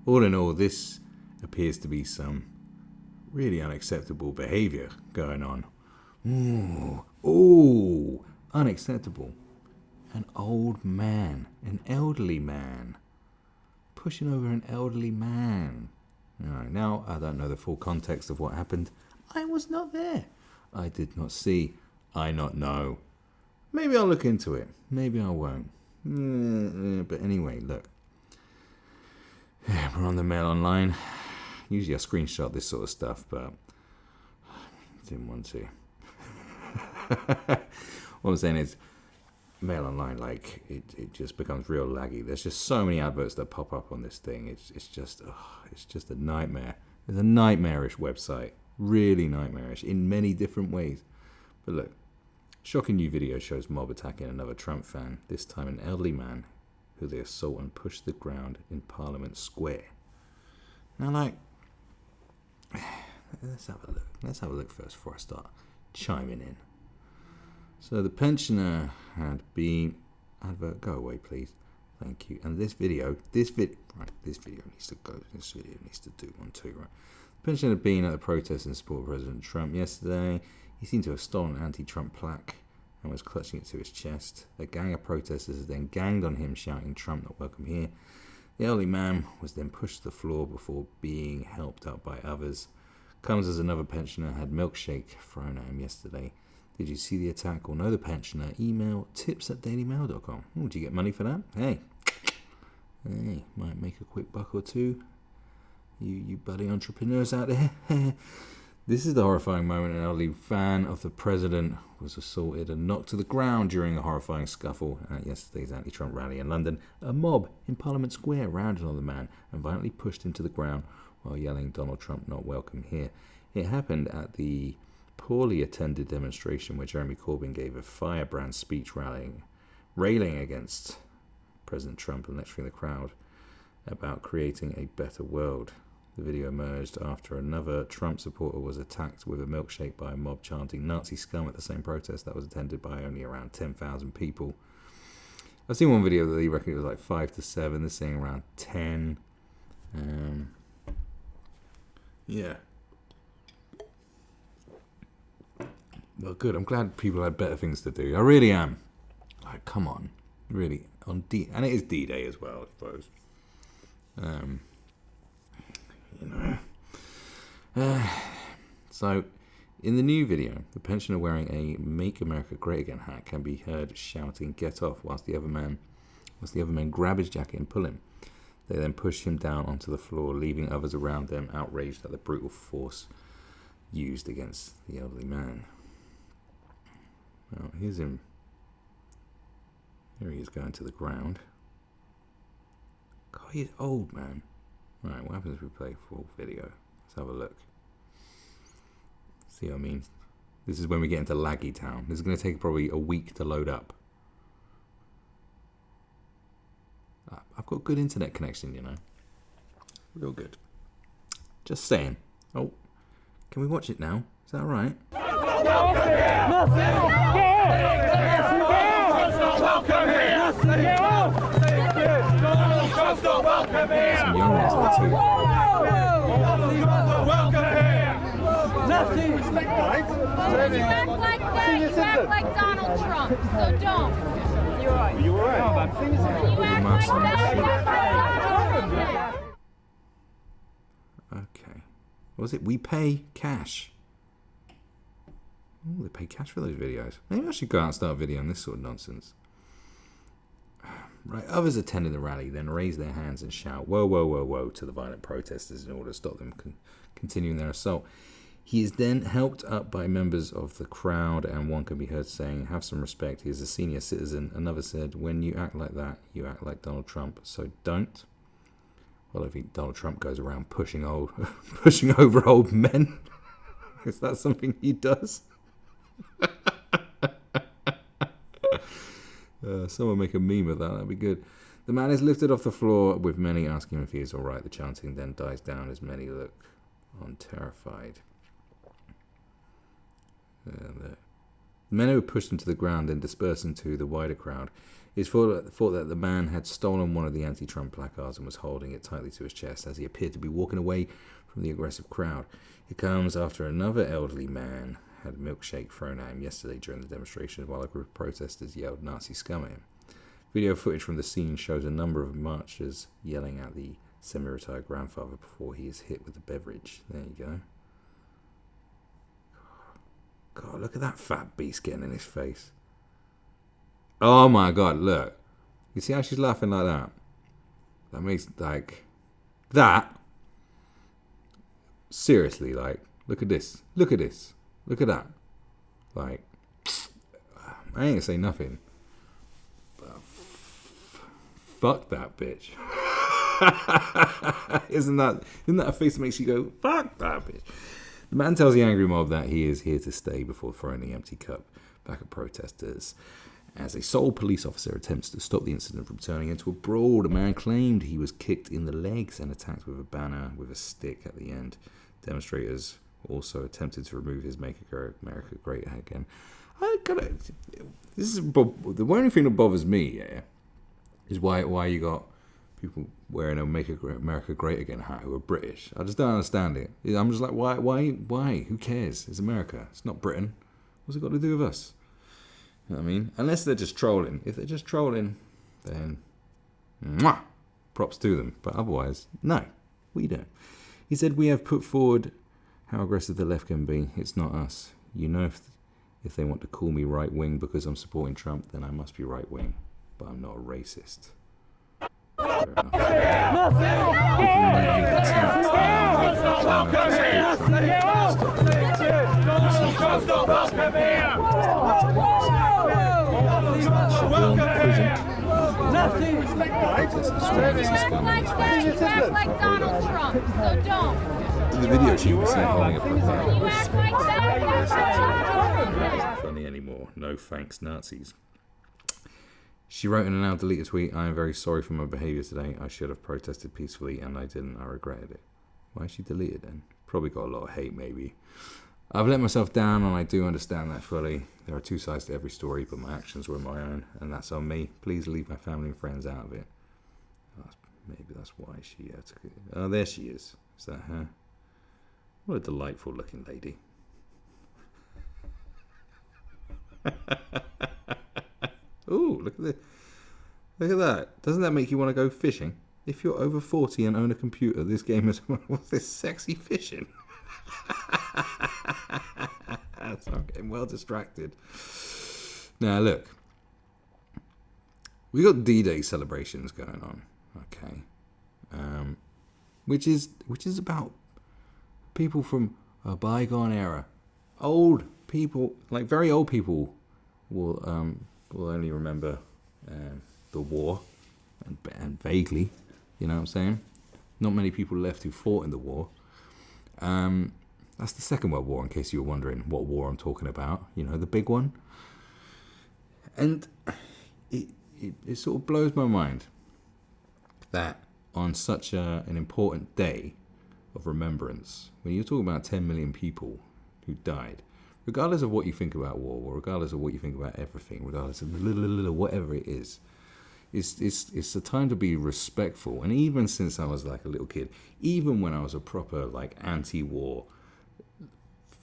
All in all, this appears to be some really unacceptable behavior going on. Ooh, unacceptable. An old man, an elderly man, pushing over an elderly man. Alright, now I don't know the full context of what happened. I was not there. I did not see. I not know. Maybe I'll look into it. Maybe I won't. But anyway, look. We're on the Mail Online. Usually I screenshot this sort of stuff, but I didn't want to. What I'm saying is, Mail Online, like, it just becomes real laggy. There's just so many adverts that pop up on this thing. It's just a nightmare. It's a nightmarish website. Really nightmarish in many different ways. But look, shocking new video shows mob attacking another Trump fan, this time an elderly man who they assault and push to the ground in Parliament Square. Now, like, let's have a look. Let's have a look first before I start chiming in. So the pensioner had been... Advert, go away, please. Thank you. And this video needs to go. This video needs to do one too, right? The pensioner had been at the protest in support of President Trump yesterday. He seemed to have stolen an anti-Trump plaque and was clutching it to his chest. A gang of protesters then ganged on him, shouting, "Trump not welcome here." The elderly man was then pushed to the floor before being helped up by others. Comes as another pensioner had milkshake thrown at him yesterday. Did you see the attack or know the pensioner? Email tips@dailymail.com. Oh, did you get money for that? Hey, might make a quick buck or two. You buddy entrepreneurs out there. This is the horrifying moment an elderly fan of the president was assaulted and knocked to the ground during a horrifying scuffle at yesterday's anti-Trump rally in London. A mob in Parliament Square rounded on the man and violently pushed him to the ground while yelling, "Donald Trump not welcome here." It happened at the poorly attended demonstration where Jeremy Corbyn gave a firebrand speech railing against President Trump and lecturing the crowd about creating a better world. The video emerged after another Trump supporter was attacked with a milkshake by a mob chanting Nazi scum at the same protest that was attended by only around 10,000 people. I've seen one video that they reckon it was like 5 to 7. They're saying around 10. Yeah. Well, good. I'm glad people had better things to do. I really am. Like, come on. Really. And it is D-Day as well, I suppose. So, in the new video, the pensioner wearing a "Make America Great Again" hat can be heard shouting "Get off," whilst the other men grab his jacket and pull him. They then push him down onto the floor, leaving others around them outraged at the brutal force used against the elderly man. Well, here's him. Here he is going to the ground. God, he's old, man. Right, what happens if we play full video? Let's have a look. See what I mean? This is when we get into laggy town. This is going to take probably a week to load up. I've got good internet connection, you know. Real good. Just saying. Oh, can we watch it now? Is that all right? Some young ones there too. You act like that, you act like Donald Trump, so don't. You're right. You act like that. Okay. What was it? We pay cash. Oh, they pay cash for those videos. Maybe I should go out and start a video on this sort of nonsense. Right, others attending the rally then raise their hands and shout, "Whoa, whoa, whoa, whoa," to the violent protesters in order to stop them continuing their assault. He is then helped up by members of the crowd, and one can be heard saying, "Have some respect, he is a senior citizen." Another said, "When you act like that, you act like Donald Trump, so don't." Well, I think Donald Trump goes around pushing over old men. Is that something he does? Someone make a meme of that. That'd be good. The man is lifted off the floor, with many asking him if he is all right. The chanting then dies down as many look on terrified. The men who pushed him to the ground then disperse into the wider crowd. He's thought that the man had stolen one of the anti-Trump placards and was holding it tightly to his chest as he appeared to be walking away from the aggressive crowd. It comes after another elderly man had a milkshake thrown at him yesterday during the demonstration while a group of protesters yelled Nazi scum at him. Video footage from the scene shows a number of marchers yelling at the semi-retired grandfather before he is hit with a beverage. There you go. God, look at that fat beast getting in his face. Oh my God, look. You see how she's laughing like that? That makes, like, that. Seriously, like, look at this. Look at this. Look at that. Like, I ain't gonna say nothing. Fuck that bitch. Isn't that a face that makes you go, fuck that bitch? The man tells the angry mob that he is here to stay before throwing the empty cup back at protesters. As a sole police officer attempts to stop the incident from turning into a brawl, the man claimed he was kicked in the legs and attacked with a banner with a stick at the end. Demonstrators also attempted to remove his Make America Great Again. This is the only thing that bothers me, yeah, is why you got people wearing a Make America Great Again hat who are British. I just don't understand it. I'm just like, why? Who cares? It's America. It's not Britain. What's it got to do with us? You know what I mean? Unless they're just trolling. If they're just trolling, then mwah, props to them. But otherwise, no, we don't. He said, we have put forward how aggressive the left can be. It's not us. You know, if they want to call me right-wing because I'm supporting Trump, then I must be right-wing. But I'm not a racist. Fair You act like Donald Trump, so don't. In the video, she was seen holding a You act like that. Isn't funny anymore. No thanks, Nazis. She wrote in a now deleted tweet, I am very sorry for my behaviour today. I should have protested peacefully and I didn't. I regretted it. Why is she deleted then? Probably got a lot of hate maybe. I've let myself down and I do understand that fully. There are two sides to every story, but my actions were my own and that's on me. Please leave my family and friends out of it. Maybe that's why she took it. Oh, there she is. Is that her? What a delightful looking lady. Ooh, look at this. Look at that. Doesn't that make you want to go fishing? If you're over 40 and own a computer, this game is... What's this sexy fishing? So I'm getting well distracted. Now, look. We got D-Day celebrations going on. Okay. Which is about people from a bygone era. Old people, like very old people, will only remember the war, and vaguely, you know what I'm saying? Not many people left who fought in the war. That's the Second World War, in case you were wondering what war I'm talking about. You know, the big one. And it sort of blows my mind that on such an important day of remembrance, when you're talking about 10 million people who died, regardless of what you think about war, regardless of what you think about everything, regardless of whatever it is, it's a time to be respectful. And even since I was like a little kid, even when I was a proper like anti-war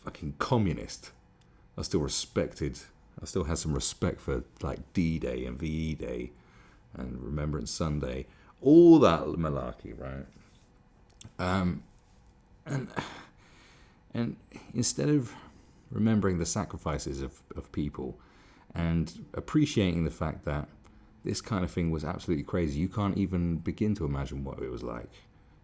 fucking communist, I still had some respect for like D-Day and VE Day and Remembrance Sunday, all that malarkey, right? And instead of remembering the sacrifices of people and appreciating the fact that this kind of thing was absolutely crazy, you can't even begin to imagine what it was like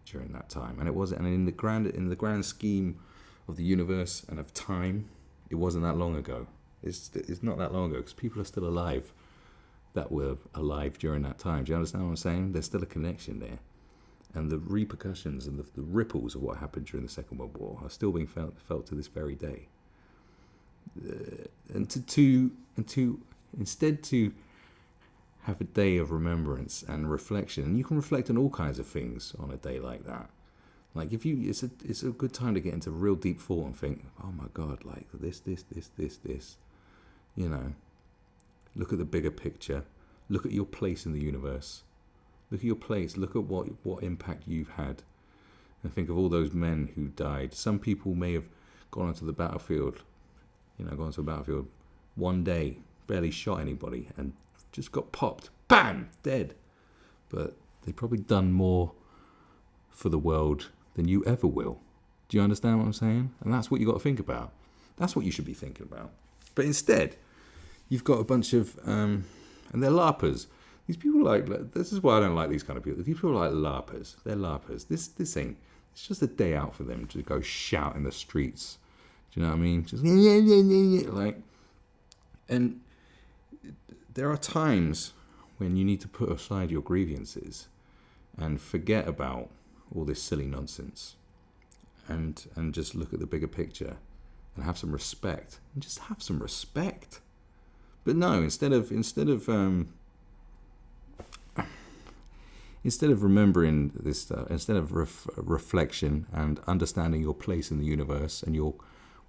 during that time. And it wasn't, and in the grand scheme of the universe and of time, it wasn't that long ago. It's not that long ago because people are still alive that were alive during that time. Do you understand what I'm saying? There's still a connection there. And the repercussions and the ripples of what happened during the Second World War are still being felt to this very day. And to instead to have a day of remembrance and reflection, and you can reflect on all kinds of things on a day like that. Like it's a good time to get into real deep thought and think, oh my God, like this. You know, look at the bigger picture. Look at your place in the universe. Look at your place. Look at what impact you've had. And think of all those men who died. Some people may have gone onto the battlefield, one day, barely shot anybody, and just got popped. Bam! Dead. But they've probably done more for the world than you ever will. Do you understand what I'm saying? And that's what you got to think about. That's what you should be thinking about. But instead, you've got a bunch of, and they're LARPers. These people this is why I don't like these kind of people. These people are like LARPers. They're LARPers. This ain't, it's just a day out for them to go shout in the streets. Do you know what I mean? Just like, and there are times when you need to put aside your grievances and forget about all this silly nonsense and just look at the bigger picture and have some respect. And just have some respect. But no, instead of remembering this stuff, instead of reflection and understanding your place in the universe and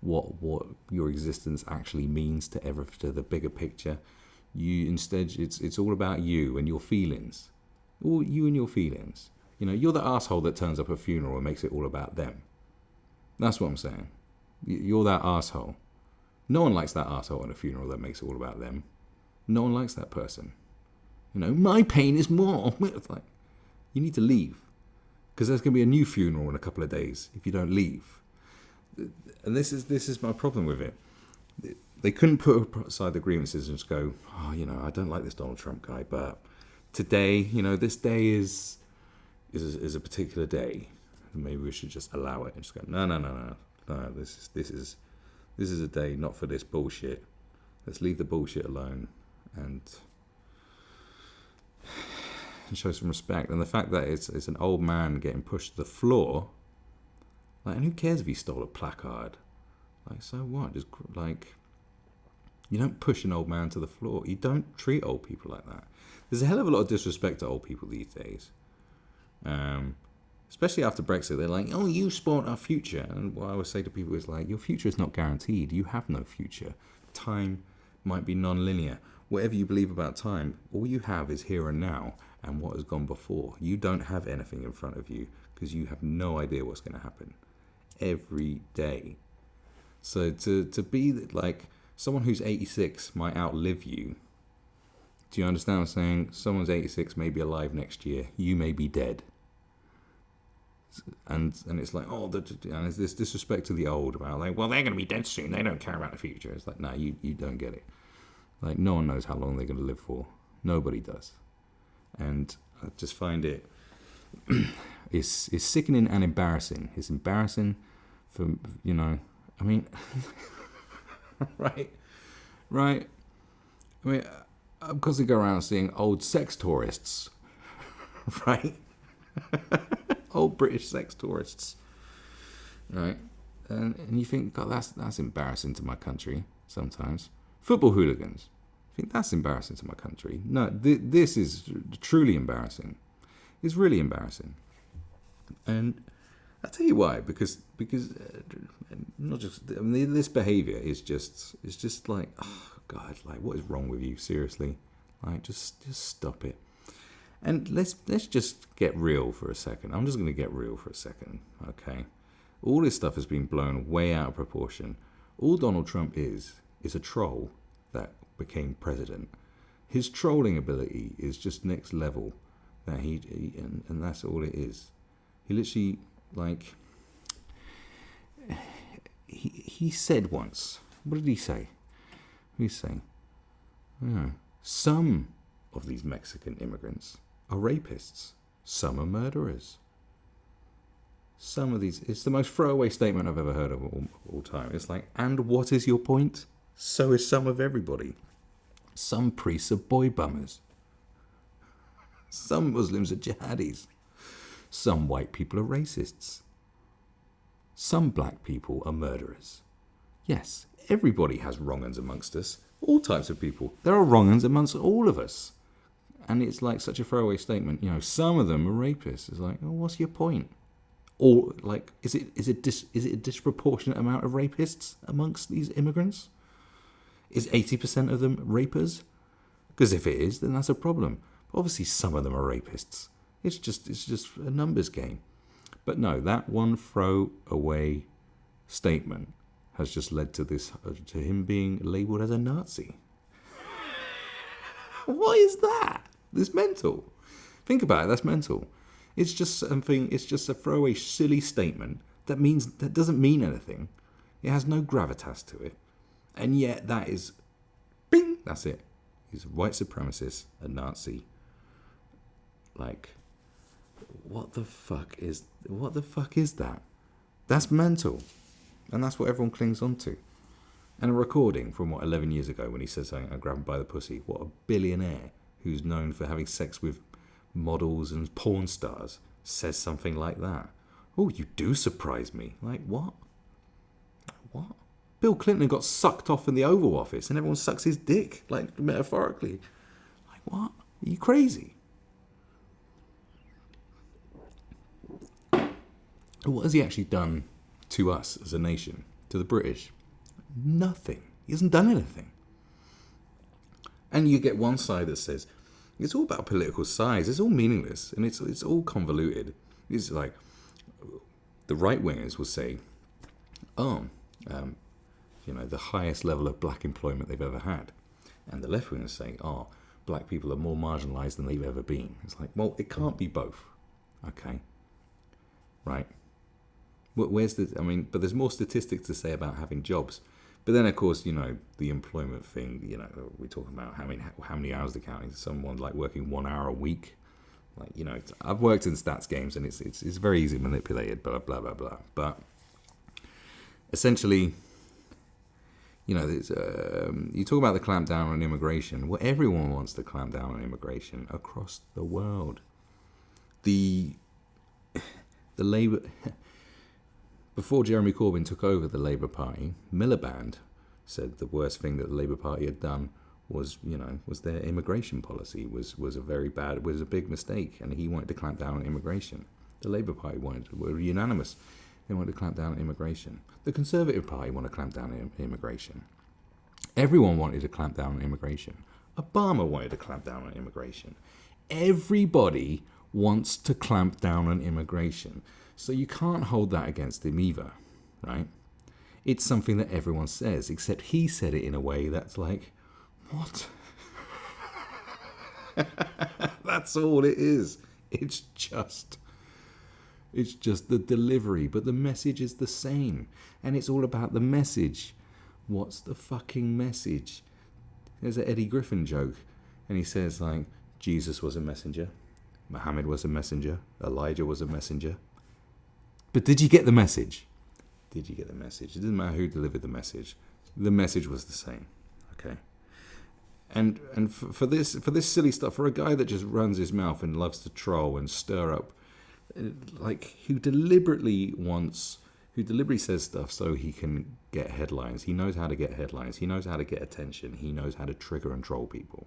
what your existence actually means to the bigger picture, it's all about you and your feelings. All you and your feelings. You know, you're the asshole that turns up at a funeral and makes it all about them. That's what I'm saying. You're that asshole. No one likes that asshole at a funeral that makes it all about them. No one likes that person. You know, my pain is more. It's like, you need to leave. Because there's going to be a new funeral in a couple of days if you don't leave. And this is my problem with it. They couldn't put aside the grievances and just go, oh, you know, I don't like this Donald Trump guy, but today, you know, this day is a particular day. Maybe we should just allow it and just go, no. This is a day not for this bullshit. Let's leave the bullshit alone and show some respect. And the fact that it's an old man getting pushed to the floor, like, and who cares if he stole a placard? Like, so what? Just like, you don't push an old man to the floor. You don't treat old people like that. There's a hell of a lot of disrespect to old people these days. Especially after Brexit, they're like, oh, you spawned our future. And what I would say to people is like, your future is not guaranteed. You have no future. Time might be non-linear. Whatever you believe about time, all you have is here and now and what has gone before. You don't have anything in front of you because you have no idea what's going to happen every day. So to be like, someone who's 86 might outlive you. Do you understand what I'm saying? Someone's 86 may be alive next year. You may be dead. And it's like, oh, and there's this disrespect to the old about like, well, they're going to be dead soon. They don't care about the future. It's like, no, you don't get it. Like, no one knows how long they're going to live for. Nobody does. And I just find it it's sickening and embarrassing. It's embarrassing for, you know, I mean, right. I mean, I'm constantly go around seeing old sex tourists, right? Old British sex tourists, right? And you think, God, that's embarrassing to my country sometimes. Football hooligans, I think that's embarrassing to my country. No, this is truly embarrassing. It's really embarrassing. And I'll tell you why, because not just, I mean, this behaviour is just like, oh God, like, what is wrong with you? Seriously, like, just stop it. And let's just get real for a second. I'm just going to get real for a second, okay? All this stuff has been blown way out of proportion. All Donald Trump is a troll that became president. His trolling ability is just next level. That and that's all it is. He literally, like, he said once. What did he say? What did he say? Some of these Mexican immigrants are rapists. Some are murderers. Some of these, it's the most throwaway statement I've ever heard of all time. It's like, and what is your point? So is some of everybody. Some priests are boy bummers. Some Muslims are jihadis. Some white people are racists. Some black people are murderers. Yes, everybody has wrong-uns amongst us. All types of people. There are wrong-uns amongst all of us. And it's like such a throwaway statement. You know, some of them are rapists. It's like, oh, what's your point? Or like, is it a disproportionate amount of rapists amongst these immigrants? Is 80% of them rapers? Because if it is, then that's a problem. But obviously, some of them are rapists. It's just a numbers game. But no, that one throwaway statement has just led to to him being labelled as a Nazi. What is that? It's mental. Think about it. That's mental. It's just something. It's just a throwaway, silly statement that doesn't mean anything. It has no gravitas to it, and yet that is, bing. That's it. He's a white supremacist, a Nazi. Like, what the fuck is that? That's mental, and that's what everyone clings on to. And a recording from 11 years ago when he says something, I grab him by the pussy. What a billionaire who's known for having sex with models and porn stars says something like that. Oh, you do surprise me. Like, what? What? Bill Clinton got sucked off in the Oval Office and everyone sucks his dick, like, metaphorically. Like, what? Are you crazy? What has he actually done to us as a nation, to the British? Nothing. He hasn't done anything. And you get one side that says, it's all about political size, it's all meaningless, and it's all convoluted. It's like, the right-wingers will say, the highest level of black employment they've ever had. And the left-wingers say, black people are more marginalised than they've ever been. It's like, well, it can't be both. Okay. Right. But there's more statistics to say about having jobs. But then, of course, the employment thing, we're talking about how many hours they're counting. Someone like working 1 hour a week. Like, I've worked in stats games and it's very easy manipulated, blah, blah, blah, blah. But essentially, you talk about the clampdown on immigration. Well, everyone wants to clamp down on immigration across the world. The Labour... Before Jeremy Corbyn took over the Labour Party, Miliband said the worst thing that the Labour Party had done was their immigration policy was a big mistake, and he wanted to clamp down on immigration. The Labour Party were unanimous. They wanted to clamp down on immigration. The Conservative Party wanted to clamp down on immigration. Everyone wanted to clamp down on immigration. Obama wanted to clamp down on immigration. Everybody wants to clamp down on immigration. So you can't hold that against him either, right? It's something that everyone says, except he said it in a way that's like, what? That's all it is. It's just the delivery, but the message is the same. And it's all about the message. What's the fucking message? There's an Eddie Griffin joke, and he says, like, Jesus was a messenger, Muhammad was a messenger, Elijah was a messenger. But did you get the message? Did you get the message? It doesn't matter who delivered the message. The message was the same. Okay. And for this silly stuff, for a guy that just runs his mouth and loves to troll and stir up, like, who deliberately says stuff so he can get headlines. He knows how to get headlines. He knows how to get attention. He knows how to trigger and troll people.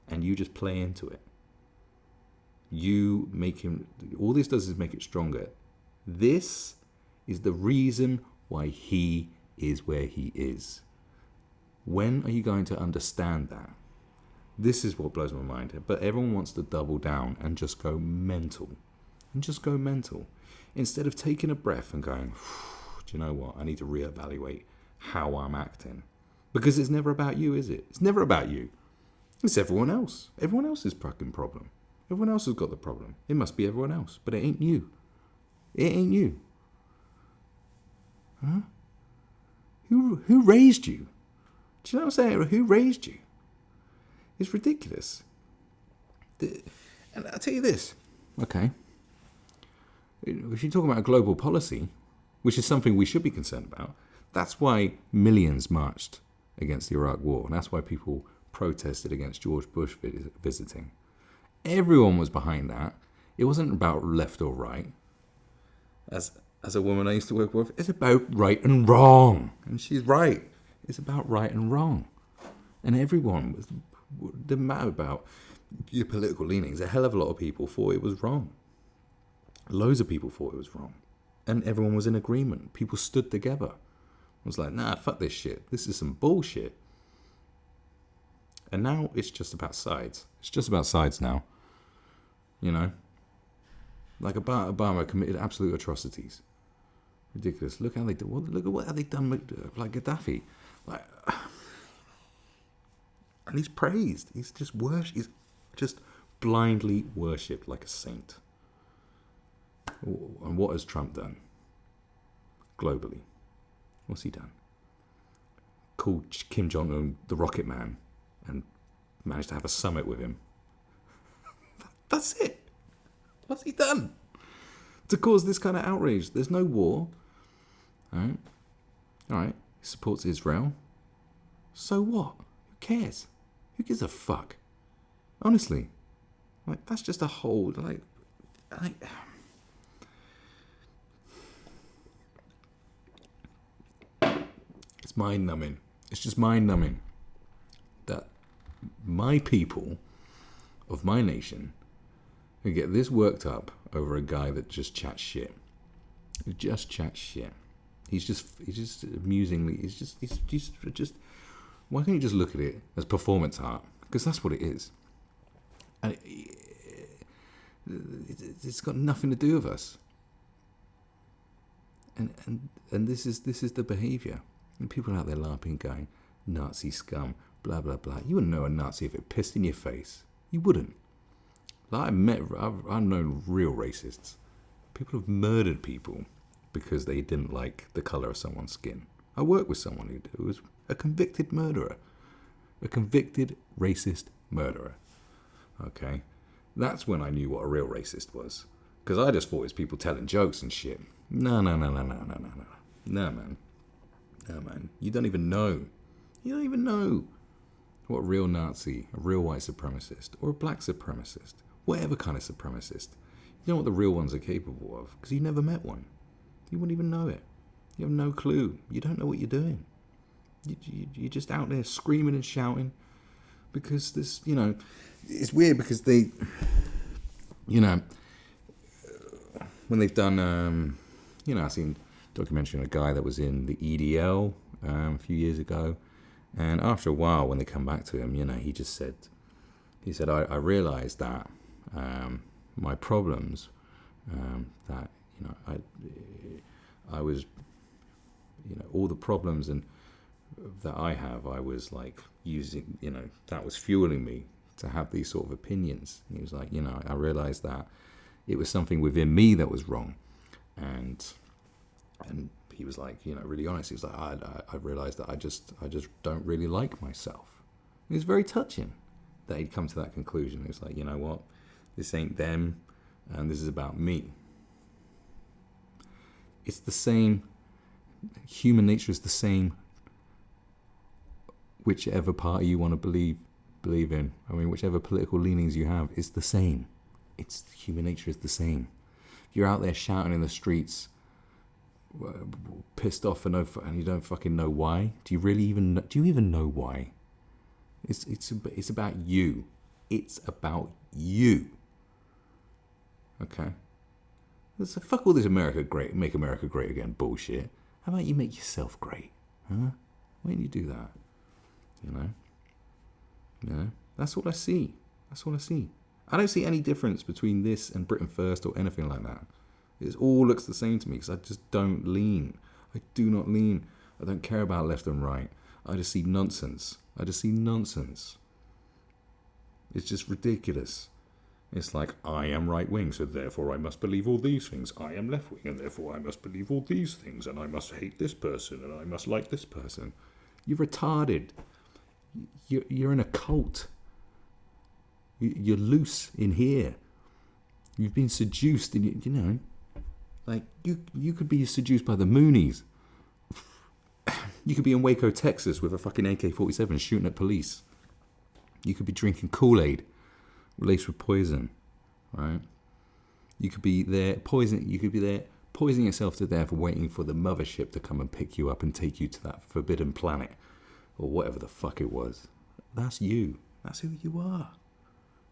And you just play into it. You make him... All this does is make it stronger. This is the reason why he is where he is. When are you going to understand that? This is what blows my mind. But everyone wants to double down and just go mental. Instead of taking a breath and going, do you know what? I need to reevaluate how I'm acting. Because it's never about you, is it? It's never about you. It's everyone else. Everyone else's fucking problem. Everyone else has got the problem. It must be everyone else. But it ain't you. It ain't you. Huh? Who raised you? Do you know what I'm saying? Who raised you? It's ridiculous. And I'll tell you this. Okay. If you're talking about a global policy, which is something we should be concerned about, that's why millions marched against the Iraq War. And that's why people protested against George Bush visiting. Everyone was behind that. It wasn't about left or right. As a woman I used to work with, it's about right and wrong. And she's right. It's about right and wrong. And everyone, didn't matter about your political leanings. A hell of a lot of people thought it was wrong. Loads of people thought it was wrong. And everyone was in agreement. People stood together. It was like, nah, fuck this shit. This is some bullshit. And now it's just about sides. It's just about sides now. You know? Like Obama committed absolute atrocities. Ridiculous. Look how they do. Look at what have they done with like Gaddafi. Like, and he's praised. He's just worshipped. He's just blindly worshipped like a saint. And what has Trump done? Globally. What's he done? Called Kim Jong-un the Rocket Man and managed to have a summit with him. That's it. What's he done to cause this kind of outrage? There's no war. All right. He supports Israel. So what? Who cares? Who gives a fuck? Honestly. Like, that's just a whole, like it's mind-numbing. It's just mind-numbing that my people of my nation who get this worked up over a guy that just chats shit. Who just chats shit. He's just amusingly, he's just, why can't you just look at it as performance art? Because that's what it is. And it's got nothing to do with us. And this is the behaviour. And people out there laughing, going, Nazi scum, blah, blah, blah. You wouldn't know a Nazi if it pissed in your face. You wouldn't. Like I've known real racists. People have murdered people because they didn't like the colour of someone's skin. I worked with someone who was a convicted murderer. A convicted racist murderer. Okay? That's when I knew what a real racist was. Because I just thought it was people telling jokes and shit. No, man. You don't even know. You don't even know what a real Nazi, a real white supremacist, or a black supremacist, whatever kind of supremacist, you know what the real ones are capable of, because you never met one. You wouldn't even know it. You have no clue. You don't know what you're doing. You're just out there screaming and shouting because this, you know, it's weird because they, you know, when they've done, you know, I've seen a documentary on a guy that was in the EDL a few years ago, and after a while when they come back to him, you know, he said, I realized that my problems, that, you know, I was, you know, all the problems and that I have, I was like using, you know, that was fueling me to have these sort of opinions. And he was like, you know, I realized that it was something within me that was wrong. And he was like, you know, really honest. He was like, I realized that I just don't really like myself. It was very touching that he'd come to that conclusion. He was like, you know what, this ain't them, and this is about me. It's the same. Human nature is the same. Whichever party you want to believe in. I mean, whichever political leanings you have, it's the same. It's human nature is the same. If you're out there shouting in the streets, pissed off and you don't fucking know why. Do you even know why? It's about you. It's about you. Okay. So fuck all this make America great again bullshit. How about you make yourself great? Huh? Why don't you do that? You know? Yeah. That's what I see. I don't see any difference between this and Britain First or anything like that. It all looks the same to me because I just don't lean. I do not lean. I don't care about left and right. I just see nonsense. It's just ridiculous. It's like, I am right-wing, so therefore I must believe all these things. I am left-wing, and therefore I must believe all these things, and I must hate this person, and I must like this person. You're retarded. You're in a cult. You're loose in here. You've been seduced, and you know, like you could be seduced by the Moonies. You could be in Waco, Texas, with a fucking AK-47 shooting at police. You could be drinking Kool-Aid laced with poison, right? You could be there poisoning yourself to death, waiting for the mothership to come and pick you up and take you to that forbidden planet, or whatever the fuck it was. That's you. That's who you are.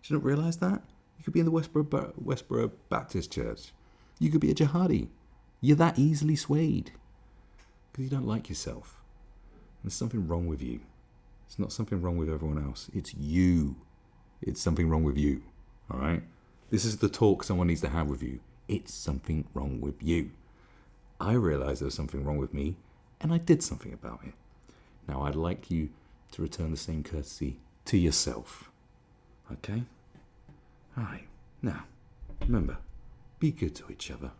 Did you not realise that? You could be in the Westboro Baptist Church. You could be a jihadi. You're that easily swayed because you don't like yourself. There's something wrong with you. It's not something wrong with everyone else. It's you. It's something wrong with you. All right? This is the talk someone needs to have with you. It's something wrong with you. I realized there was something wrong with me, and I did something about it. Now, I'd like you to return the same courtesy to yourself. Okay? All right. Now, remember, be good to each other.